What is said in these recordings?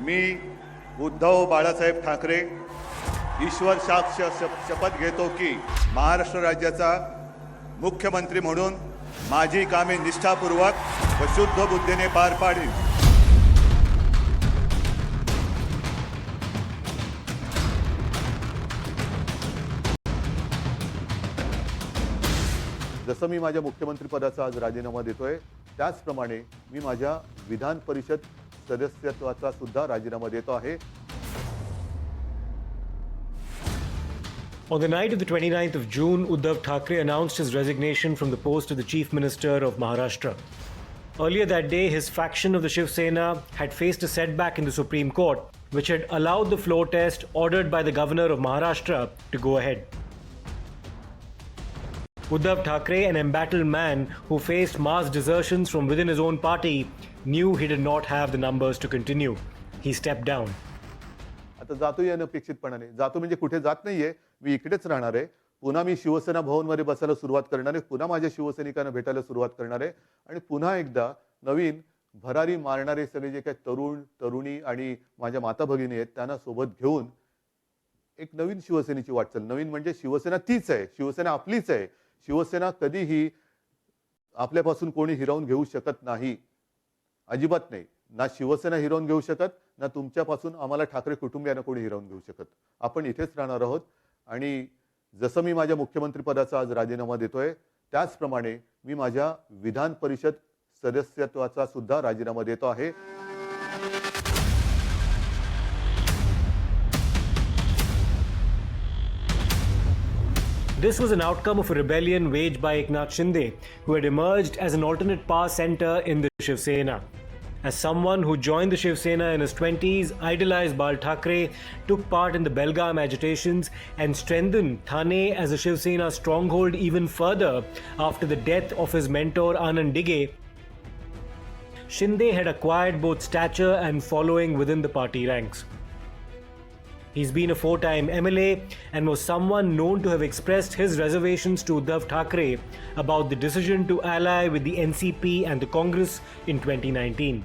मी उद्धव बाळासाहेब ठाकरे ईश्वर साक्ष शपथ घेतो की महाराष्ट्र राज्याचा मुख्यमंत्री म्हणून माझी कामे निष्ठापूर्वक व शुद्ध बुद्धीने पार पाडीन। जसं मी माझ्या मुख्यमंत्री पदाचा आज राजीनामा देतोय त्याचप्रमाणे मी माझ्या विधान परिषद सदस्यत्वाचा सुद्धा राजीनामा देतो आहे। On the night of the 29th of June, Uddhav Thackeray announced his resignation from the post of the Chief Minister of Maharashtra. Earlier that day, his faction of the Shiv Sena had faced a setback in the Supreme Court, which had allowed the floor test ordered by the governor of Maharashtra to go ahead. Uddhav Thackeray, an embattled man who faced mass desertions from within his own party, knew he did not have the numbers to continue. He stepped down. आता जातो या अनपेक्षितपणाने जातो म्हणजे कुठे जात नाहीये, मी इकडेच राहणार आहे। पुन्हा मी शिवसेना भवनमध्ये बसायला सुरुवात करणार आहे, पुन्हा माझ्या शिवसैनिकांना भेटायला सुरुवात करणार आहे आणि पुन्हा एकदा नवीन भरारी मारणारे सगळे जे काही तरुण तरुणी आणि माझ्या माता भगिनी आहेत त्यांना सोबत घेऊन एक नवीन शिवसेनेची वाटचाल। नवीन म्हणजे शिवसेना तीच आहे, शिवसेना आपलीच आहे। शिवसेना कधीही आपल्यापासून कोणी हिरावून घेऊ शकत नाही, अजिबात नाही। ना शिवसेना हिरावून घेऊ शकत, ना तुमच्यापासून आम्हाला ठाकरे कुटुंबियांना कोणी हिरावून घेऊ शकत। आपण इथेच राहणार आहोत आणि जसं मी माझ्या मुख्यमंत्री पदाचा आज राजीनामा देतोय त्याचप्रमाणे मी माझ्या विधान परिषद सदस्यत्वाचा सुद्धा राजीनामा देतो आहे। This was an outcome of a rebellion waged by Eknath Shinde, who had emerged as an alternate power center in the Shiv Sena. As someone who joined the Shiv Sena in his 20s, idolized Bal Thackeray, took part in the Belgaum agitations and strengthened Thane as a Shiv Sena stronghold even further after the death of his mentor Anand Dige, Shinde had acquired both stature and following within the party ranks. He's been a four-time MLA and was someone known to have expressed his reservations to Uddhav Thackeray about the decision to ally with the NCP and the Congress in 2019.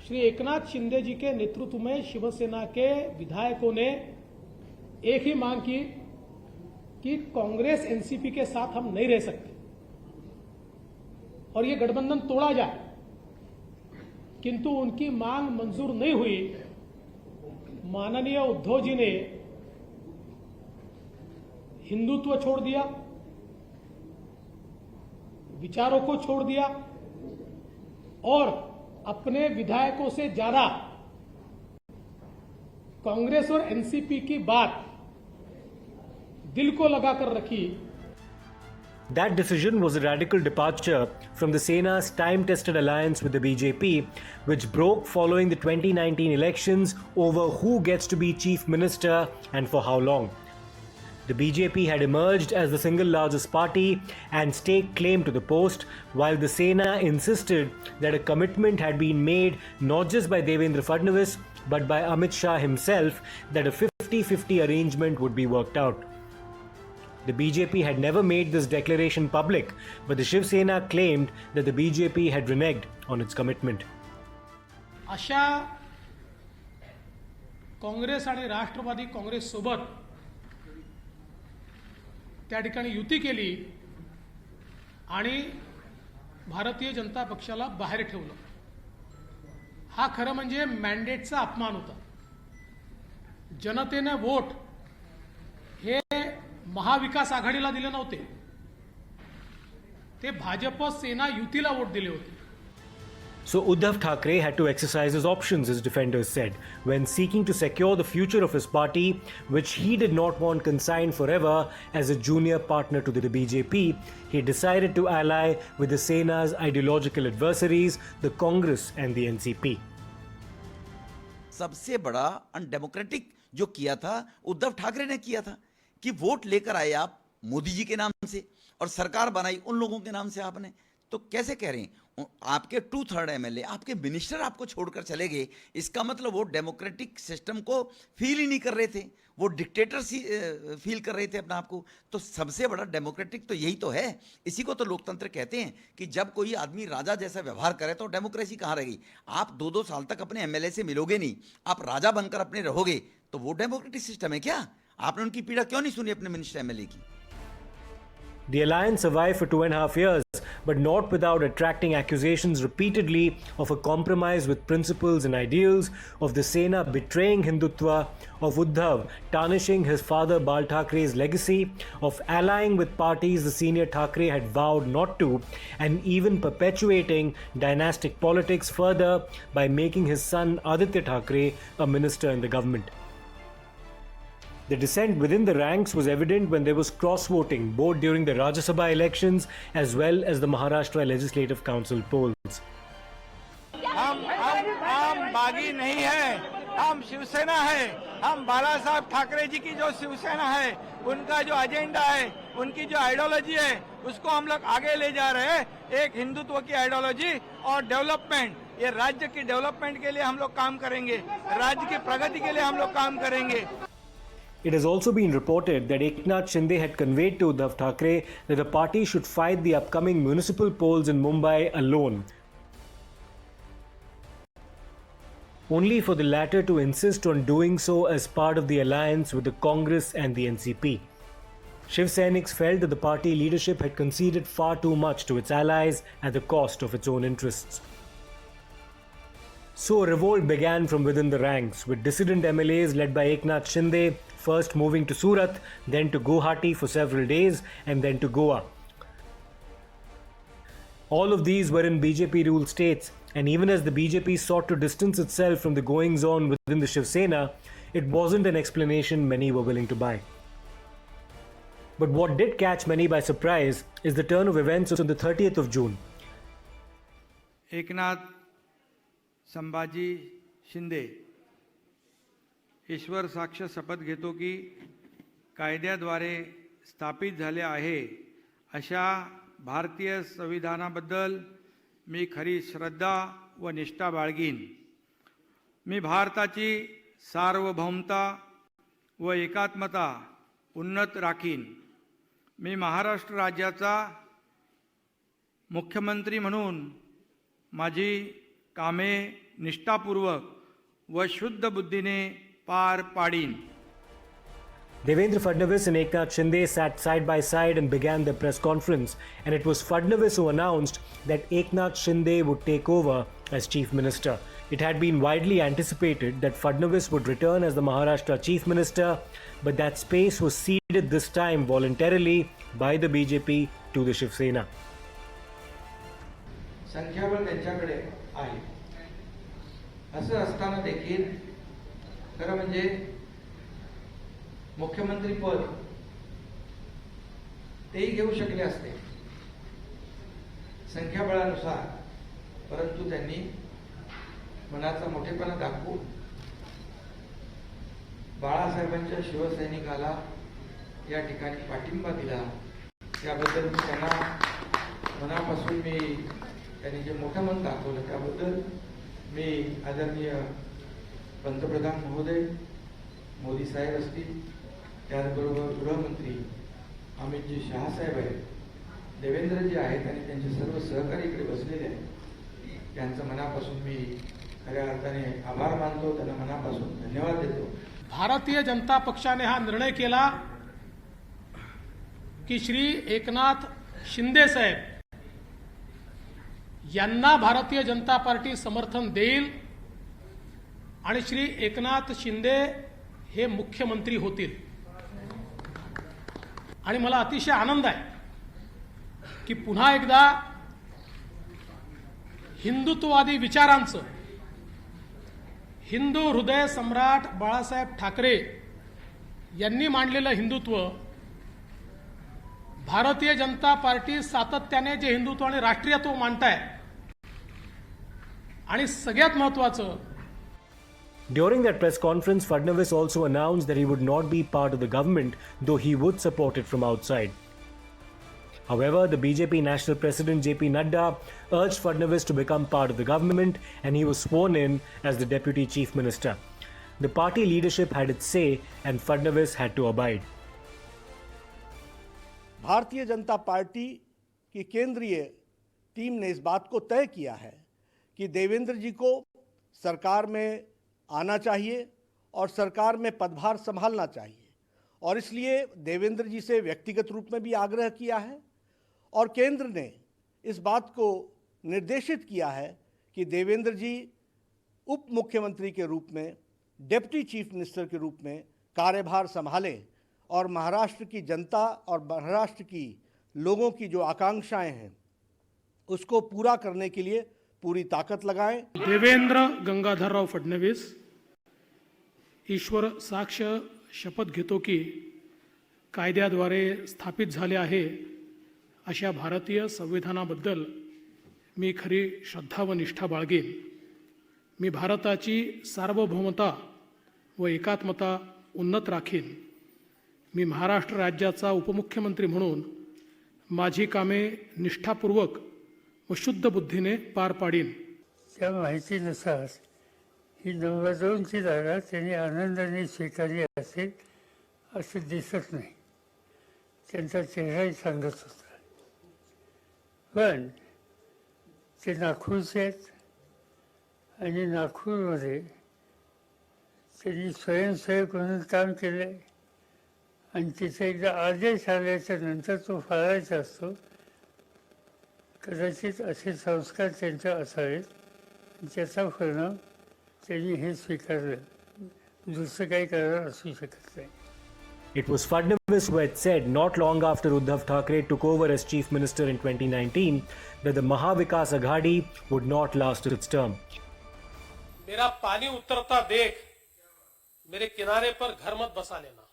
Shri Eknath Shinde जी के नेतृत्व में शिवसेना के विधायकों ने एक ही मांग की कि कांग्रेस एनसीपी के साथ हम नहीं रह सकते और ये गठबंधन तोड़ा जाए, किंतु उनकी मांग मंजूर नहीं हुई। माननीय उद्धव जी ने हिंदुत्व छोड़ दिया, विचारों को छोड़ दिया और अपने विधायकों से ज्यादा कांग्रेस और एनसीपी की बात दिल को लगाकर रखी। That decision was a radical departure from the Sena's time-tested alliance with the BJP, which broke following the 2019 elections over who gets to be Chief Minister and for how long. The BJP had emerged as the single largest party and staked claim to the post, while the Sena insisted that a commitment had been made not just by Devendra Fadnavis but by Amit Shah himself that a 50-50 arrangement would be worked out. The BJP had never made this declaration public, but the Shiv Sena claimed that the BJP had reneged on its commitment. अशा काँग्रेस आणि राष्ट्रवादी काँग्रेस सोबत त्या ठिकाणी युती केली आणि भारतीय जनता पक्षाला बाहेर ठेवलं। हा खरं म्हणजे मॅन्डेटचा अपमान होता। जनतेने वोट हे महाविकास आघाडीला दिले नव्हते, ते भाजप सेना युतीला वोट दिले होते। So Uddhav Thackeray had to exercise his options, his defenders said, when seeking to secure the future of his party, which he did not want consigned forever as a junior partner to the BJP. He decided to ally with the Sena's ideological adversaries, the Congress and the NCP. सबसे बड़ा undemocratic जो किया था उद्धव ठाकरे ने किया था कि vote लेकर आए आप मोदी जी के नाम से और सरकार बनाई उन लोगों के नाम से आपने। तो कैसे कह रहे हैं आपके 2/3 एमएलए, आपके मिनिस्टर आपको छोड़कर चले गए, इसका मतलब वो डेमोक्रेटिक सिस्टम को फील ही नहीं कर रहे थे, वो डिक्टेटर फील कर रहे थे अपना आपको। तो सबसे बड़ा डेमोक्रेटिक तो यही तो है, इसी को तो लोकतंत्र कहते हैं कि जब कोई आदमी राजा जैसा व्यवहार करे तो डेमोक्रेसी कहाँ रहेगी। आप 2-2 साल तक अपने एमएलए से मिलोगे नहीं, आप राजा बनकर अपने रहोगे, तो वो डेमोक्रेटिक सिस्टम है क्या? आपने उनकी पीड़ा क्यों नहीं सुनी अपने मिनिस्टर एमएलए की? The alliance survived for 2.5 years, but not without attracting accusations repeatedly of a compromise with principles and ideals, of the Sena betraying Hindutva, of Uddhav tarnishing his father Bal Thackre's legacy, of allying with parties the senior Thackeray had vowed not to, and even perpetuating dynastic politics further by making his son Aditya Thackeray a minister in the government. The dissent within the ranks was evident when there was cross-voting both during the Rajya Sabha elections as well as the Maharashtra Legislative Council polls. हम बागी नहीं है, हम शिवसेना है। हम बाला साहब ठाकरे जी की जो शिवसेना है, उनका जो एजेंडा है, उनकी जो आइडियोलॉजी है, उसको हम लोग आगे ले जा रहे हैं। एक हिंदुत्व की आइडियोलॉजी और डेवलपमेंट, ये राज्य की डेवलपमेंट के लिए हम लोग काम करेंगे, राज्य की प्रगति के लिए हम लोग काम करेंगे। It has also been reported that Eknath Shinde had conveyed to Uddhav Thackeray that the party should fight the upcoming municipal polls in Mumbai alone, only for the latter to insist on doing so as part of the alliance with the Congress and the NCP. Shiv Senics felt that the party leadership had conceded far too much to its allies at the cost of its own interests. So a revolt began from within the ranks, with dissident MLAs led by Eknath Shinde first moving to Surat, then to Guwahati for several days, and then to Goa. All of these were in BJP-ruled states, and even as the BJP sought to distance itself from the goings-on within the Shiv Sena, it wasn't an explanation many were willing to buy. But what did catch many by surprise is the turn of events on the 30th of June. Eknath Sambhaji Shinde ईश्वर साक्ष शपथ घेतो की कायद्याद्वारे स्थापित झाले आहे अशा भारतीय संविधानाबद्दल मी खरी श्रद्धा व निष्ठा बाळगीन। मी भारताची सार्वभौमता व एकात्मता उन्नत राखीन। मी महाराष्ट्र राज्याचा मुख्यमंत्री म्हणून माझी कामे निष्ठापूर्वक व शुद्ध बुद्धीने पार पाडीन। Devendra Fadnavis and Eknath Shinde sat side by side and began their press conference, and it was Fadnavis who announced that Eknath Shinde would take over as Chief Minister. It had been widely anticipated that Fadnavis would return as the Maharashtra Chief Minister, but that space was ceded this time voluntarily by the BJP to the Shiv Sena. संख्याबळ त्यांच्याकडे आहे, असं असताना देखील खरं म्हणजे मुख्यमंत्री पद तेही घेऊ शकले असते संख्याबळानुसार, परंतु त्यांनी मनाचा मोठेपणा दाखवून बाळासाहेबांच्या शिवसैनिकाला या ठिकाणी पाठिंबा दिला। त्याबद्दल मी त्यांना मनापासून त्यांनी जे मोठं मन दाखवलं त्याबद्दल मी आदरणीय पंतप्रधान महोदय मोदी साहेब असतील, त्याचबरोबर गृहमंत्री अमितजी शहा साहेब आहेत, देवेंद्रजी आहेत आणि त्यांचे सर्व सहकारी इकडे बसलेले आहेत, त्यांचं मनापासून मी खऱ्या अर्थाने आभार मानतो, त्यांना मनापासून धन्यवाद देतो। भारतीय जनता पक्षाने हा निर्णय केला की श्री एकनाथ शिंदे साहेब यांना भारतीय जनता पार्टी समर्थन देईल आणि श्री एकनाथ शिंदे हे मुख्यमंत्री होतील। आणि मला अतिशय आनंद आहे की पुन्हा एकदा हिंदुत्ववादी विचारांचं हिंदू हृदय सम्राट बाळासाहेब ठाकरे यांनी मांडलेलं हिंदुत्व भारतीय जनता पार्टी सातत्याने जे हिंदुत्व आणि राष्ट्रीयत्व मांडताय, आणि सगळ्यात महत्त्वाचं, During that press conference, Fadnavis also announced that he would not be part of the government, though he would support it from outside. However, the BJP National President JP Nadda urged Fadnavis to become part of the government and he was sworn in as the Deputy Chief Minister. The party leadership had its say and Fadnavis had to abide. Bharatiya Janata party की केंद्रीय team ने इस बात को तय किया है कि देवेंद्र जी को सरकार में आना चाहिए और सरकार में पदभार संभालना चाहिए और इसलिए देवेंद्र जी से व्यक्तिगत रूप में भी आग्रह किया है और केंद्र ने इस बात को निर्देशित किया है कि देवेंद्र जी उप मुख्यमंत्री के रूप में डिप्टी चीफ मिनिस्टर के रूप में कार्यभार संभालें और महाराष्ट्र की जनता और महाराष्ट्र की लोगों की जो आकांक्षाएं हैं उसको पूरा करने के लिए पूरी ताकत लगाएं. देवेंद्र गंगाधरराव फडणवीस ईश्वर साक्ष शपथ घेतो की कायद्याद्वारे स्थापित झाले आहे अशा भारतीय संविधानाबद्दल मी खरी श्रद्धा व निष्ठा बाळगेन. मी भारताची सार्वभौमता व एकात्मता उन्नत राखीन. मी महाराष्ट्र राज्याचा उपमुख्यमंत्री म्हणून माझी कामे निष्ठापूर्वक व शुद्ध बुद्धीने पार पाडीन. त्या माहितीनुसार ही 92ची जागा त्यांनी आनंदाने स्वीकारली असेल असं दिसत नाही. त्यांचा चेहराही सांगत होता. पण ते नागपूरचे आहेत आणि नागपूरमध्ये त्यांनी स्वयंसेवक म्हणून काम केलं आहे आणि तिथे एकदा आदेश आल्याच्या नंतर तो फळायचा असतो. कदाचित असे संस्कार त्यांच्या असावेत. त्याचा परिणाम त्यांनी हे स्वीकारलं. दुसरं काही कारण असू शकत नाही. It was Fadnavis who had said not long after Uddhav Thackeray took over as Chief Minister in 2019 that the Mahavikas Aghadi would not last its term. मेरा पानी उतरता देख मेरे किनारे पर घर मत बसा लेना.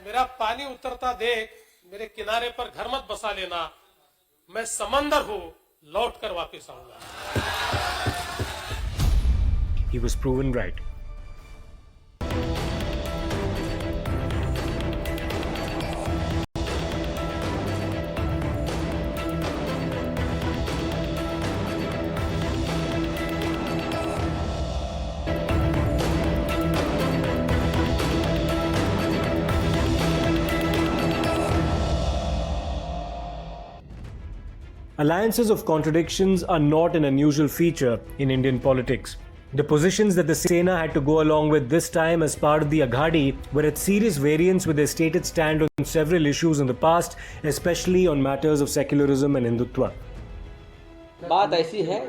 मेरा पानी उतरता देख मेरे किनारे पर घर मत बसा लेना. मैं समंदर हूं लौट कर वापस आऊंगा. He was proven right. Alliances of contradictions are not an unusual feature in Indian politics. The positions that the Sena had to go along with this time as part of the Aghadi were at serious variance with their stated stand on several issues in the past, especially on matters of secularism and Hindutva. बात ऐसी है,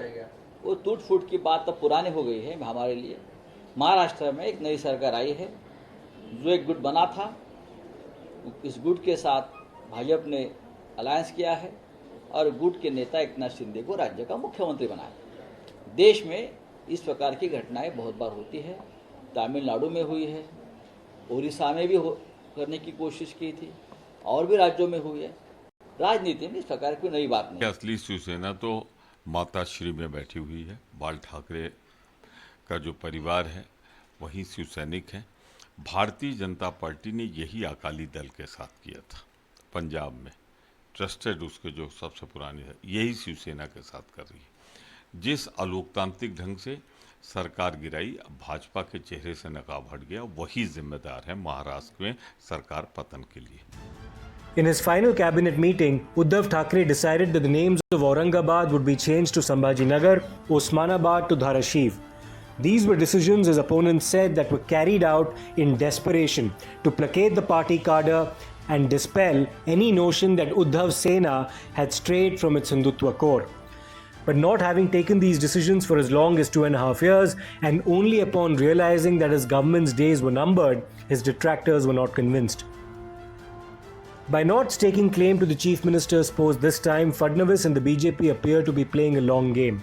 वो टूट फूट की बात तो पुरानी हो गई है हमारे लिए. महाराष्ट्र में एक नई सरकार आई है जो एक गुट बना था. इस गुट के साथ भाजपा ने अलायंस किया है और गुट के नेता एकनाथ शिंदे को राज्य का मुख्यमंत्री बनाया. देश में इस प्रकार की घटनाएं बहुत बार होती है. तमिलनाडु में हुई है, उड़ीसा में भी करने की कोशिश की थी और भी राज्यों में हुई है. राजनीति में इस प्रकार की नई बात नहीं. असली शिवसेना तो माताश्री में बैठी हुई है. बाल ठाकरे का जो परिवार है वही शिवसैनिक है. भारतीय जनता पार्टी ने यही अकाली दल के साथ किया था पंजाब में. ट्रस्टेड उसके जो सबसे पुरानी है यही शिवसेना के साथ कर रही है. जिस अलोकतांत्रिक ढंग से सरकार गिराई, भाजपा के चेहरे से नकाब हट गया, वही जिम्मेदार है महाराष्ट्र में सरकार पतन के लिए. In his final cabinet meeting, Uddhav Thackeray decided that the names of Aurangabad would be changed to Sambhajinagar, Osmanabad to Dharashiv. These were decisions, his opponents said, that were carried out in desperation to placate the party cadre and dispel any notion that Uddhav Sena had strayed from its Hindutva core. But not having taken these decisions for as long as 2.5 years, and only upon realizing that his government's days were numbered, his detractors were not convinced. By not staking claim to the Chief Minister's post this time, Fadnavis and the BJP appear to be playing a long game.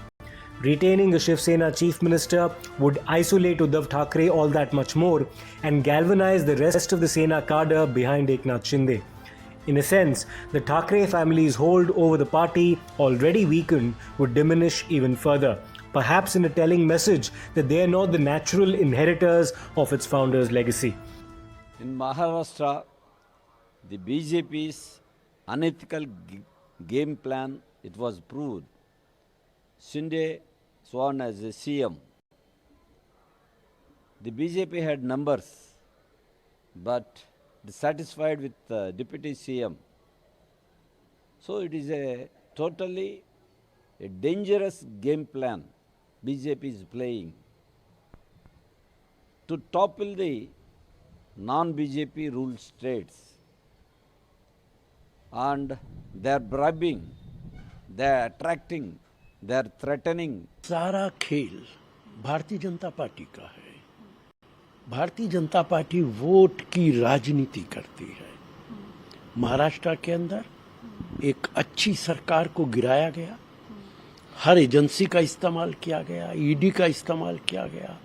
Retaining the Shiv Sena Chief Minister would isolate Uddhav Thackeray all that much more and galvanize the rest of the Sena cadre behind Eknath Shinde. In a sense, the Thackeray family's hold over the party, already weakened, would diminish even further, perhaps in a telling message that they are not the natural inheritors of its founder's legacy. In Maharashtra, the BJP's unethical game plan, it was proved. Shinde sworn as a CM. The BJP had numbers, but dissatisfied with Deputy CM. So it is a totally a dangerous game plan BJP is playing to topple the non-BJP ruled states. And they are bribing, they are attracting, they are threatening. सारा खेल Bharatiya Janata party का है। Bharatiya Janata party vote की राजनीति करती है। महाराष्ट्र के अंदर एक अच्छी सरकार को गिराया गया, हर एजेंसी का इस्तेमाल किया गया, ईडी का इस्तेमाल किया गया,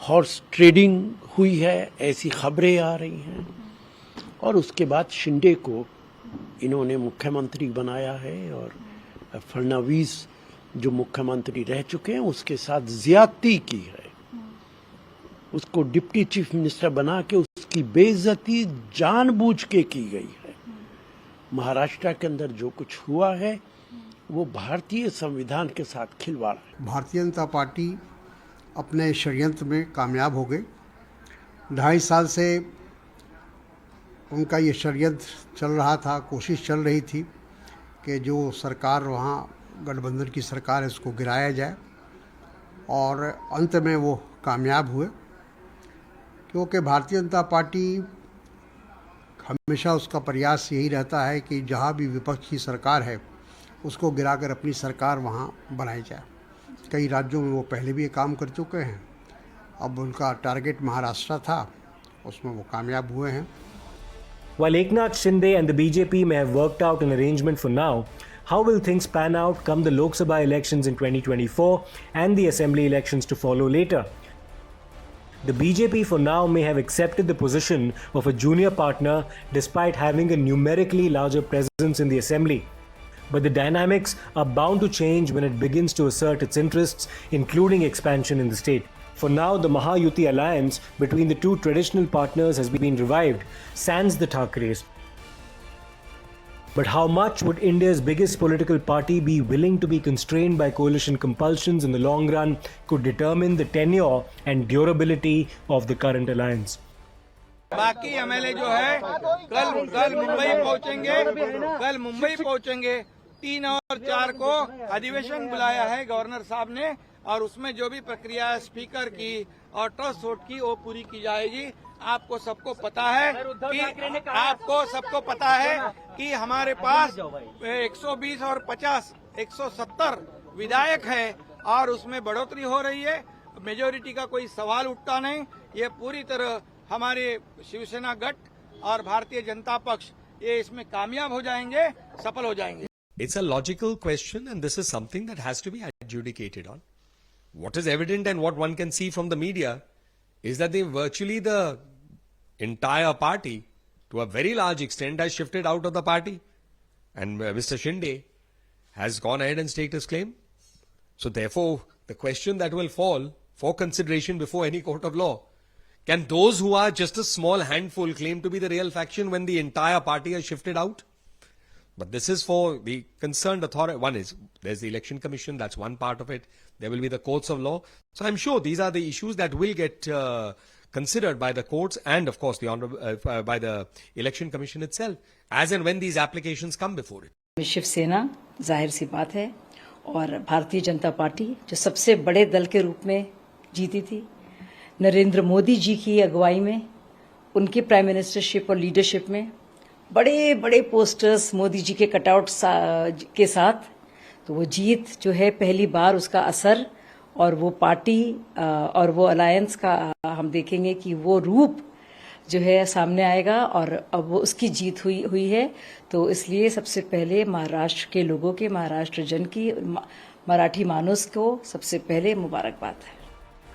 हॉर्स ट्रेडिंग हुई है, ऐसी खबरें आ रही हैं। और उसके बाद शिंदे को इन्होंने मुख्यमंत्री बनाया है और फडणवीस जो मुख्यमंत्री रह चुके हैं उसके साथ ज्यादती की है। उसको डिप्टी चीफ मिनिस्टर बना के उसकी बेइज्जती जानबूझ के की गई है। महाराष्ट्र के अंदर जो कुछ हुआ है वो भारतीय संविधान के साथ खिलवाड़ है। भारतीय जनता पार्टी अपने षड्यंत्र में कामयाब हो गई। 2.5 साल से उनका ये षड्यंत्र चल रहा था, कोशिश चल रही थी कि जो सरकार वहाँ गठबंधन की सरकार है उसको गिराया जाए, और अंत में वो कामयाब हुए, क्योंकि भारतीय जनता पार्टी हमेशा उसका प्रयास यही रहता है कि जहाँ भी विपक्ष की सरकार है उसको गिराकर अपनी सरकार वहाँ बनाई जाए। कई राज्यों में वो पहले भी ये काम कर चुके हैं। अब उनका टारगेट महाराष्ट्र था, उसमें वो कामयाब हुए हैं। While Eknath Shinde and the BJP may have worked out an arrangement for now, how will things pan out come the Lok Sabha elections in 2024 and the assembly elections to follow later? The BJP for now may have accepted the position of a junior partner despite having a numerically larger presence in the assembly. But the dynamics are bound to change when it begins to assert its interests, including expansion in the state. For now, the Mahayuti alliance between the two traditional partners has been revived, sans the Thackerays. But how much would India's biggest political party be willing to be constrained by coalition compulsions in the long run could determine the tenure and durability of the current alliance. बाकी MLA जो है कल मुंबई पहुंचेंगे 3 और 4 को अधिवेशन बुलाया है गवर्नर साहब ने, और उसमें जो भी प्रक्रिया है स्पीकर की और ट्रस्ट वोट की वो पूरी की जाएगी। आपको सबको पता है कि हमारे पास 120 और 50 170 विधायक है और उसमें बढ़ोतरी हो रही है। मेजोरिटी का कोई सवाल उठता नहीं। ये पूरी तरह हमारे शिवसेना गठ और भारतीय जनता पक्ष ये इसमें कामयाब हो जाएंगे, सफल हो जाएंगे। It's a logical question, and this is something that has to be adjudicated on. What is evident and what one can see from the media is that the entire party, to a very large extent, has shifted out of the party. And Mr. Shinde has gone ahead and staked his claim. So therefore, the question that will fall for consideration before any court of law, can those who are just a small handful claim to be the real faction when the entire party has shifted out? But this is for the concerned authority. One is, there's the election commission, that's one part of it. There will be the courts of law. So I'm sure these are the issues that will get considered by the courts and of course by the election commission itself, as and when these applications come before it. Shiv सेना जाहिर सी बात है, और Bharatiya Janata party जो सबसे बड़े दल के रूप में जीती थी, नरेंद्र मोदी जी की अगुवाई में, उनके प्राइम मिनिस्टरशिप और लीडरशिप में बड़े बड़े पोस्टर्स मोदी जी के कटआउट के साथ, तो वो जीत जो है पहली बार उसका असर और वो पार्टी और वो अलायंस का हम देखेंगे कि वो रूप जो है सामने आएगा, और अब वो उसकी जीत हुई है। तो इसलिए सबसे पहले महाराष्ट्र के लोगों के, महाराष्ट्र जन की, मराठी मानुस को सबसे पहले मुबारकबाद है।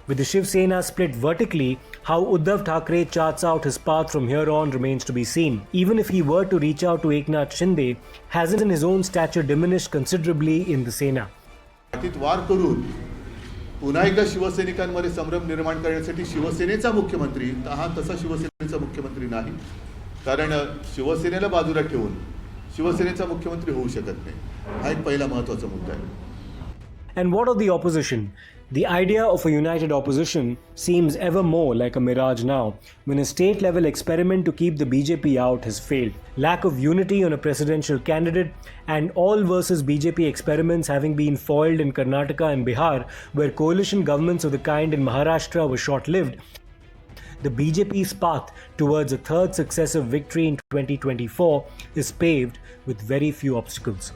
With the Shiv Sena split vertically, how Uddhav Thackeray charts out his path from here on remains to be seen. Even if he were to reach out to Eknath Shinde, hasn't his own stature diminished considerably in the Sena? वार करून पुन्हा एकदा शिवसैनिकांमध्ये संभ्रम निर्माण करण्यासाठी शिवसेनेचा मुख्यमंत्री हा तसा शिवसेनेचा मुख्यमंत्री नाही, कारण शिवसेनेला बाजूला ठेवून शिवसेनेचा मुख्यमंत्री होऊ शकत नाही. हा एक पहिला महत्त्वाचा मुद्दा आहे. And what of the opposition? The idea of a united opposition seems ever more like a mirage now, when a state-level experiment to keep the BJP out has failed. Lack of unity on a presidential candidate and all versus BJP experiments having been foiled in Karnataka and Bihar, where coalition governments of the kind in Maharashtra were short-lived, the BJP's path towards a third successive victory in 2024 is paved with very few obstacles.